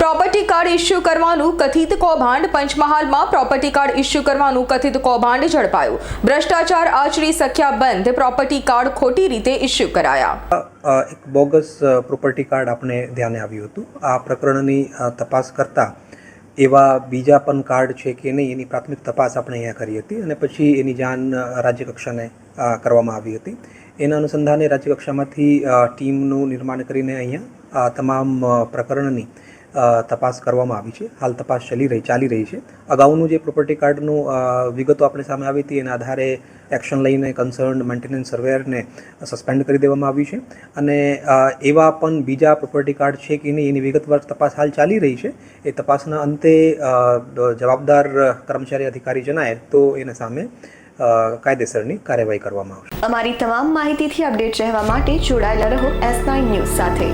Property card issue કરવાનું કથિત કૌભાંડ પંચમહાલમાં પ્રોપર્ટી કાર્ડ ઇસ્યુ કરવાનું કથિત કૌભાંડ ઝડપાયું। ભ્રષ્ટાચાર આચરી શક્યા બંધ, પ્રોપર્ટી કાર્ડ ખોટી રીતે ઇસ્યુ કરાયા। એક બોગસ પ્રોપર્ટી કાર્ડ આપણે ધ્યાને આવ્યું હતું। આ પ્રકરણની તપાસ કરતા એવા બીજા પણ કાર્ડ છે કે નહીં એની પ્રાથમિક તપાસ આપણે અહીંયા કરી હતી અને પછી એની જાણ રાજ્ય કક્ષાને કરવામાં આવી હતી। એના અનુસંધાને રાજ્ય કક્ષામાંથી ટીમનું નિર્માણ કરીને અહીંયા તમામ પ્રકરણની તપાસ કરવામાં આવી છે। હાલ તપાસ ચાલી રહી છે। અગાઉનું જે પ્રોપર્ટી કાર્ડનું વિગતો આપણે સામે આવી હતી એના આધારે એક્શન લઈને કન્સર્ન મેન્ટેનન્સ સર્વેયરને સસ્પેન્ડ કરી દેવામાં આવ્યું છે અને એવા પણ બીજા પ્રોપર્ટી કાર્ડ છે કે નહીં એની વિગતવાર તપાસ હાલ ચાલી રહી છે। એ તપાસના અંતે જવાબદાર કર્મચારી અધિકારી જણાય તો એના સામે કાયદેસરની કાર્યવાહી કરવામાં આવશે। અમારી તમામ માહિતીથી અપડેટ રહેવા માટે જોડાયેલા રહો S9 ન્યૂઝ સાથે।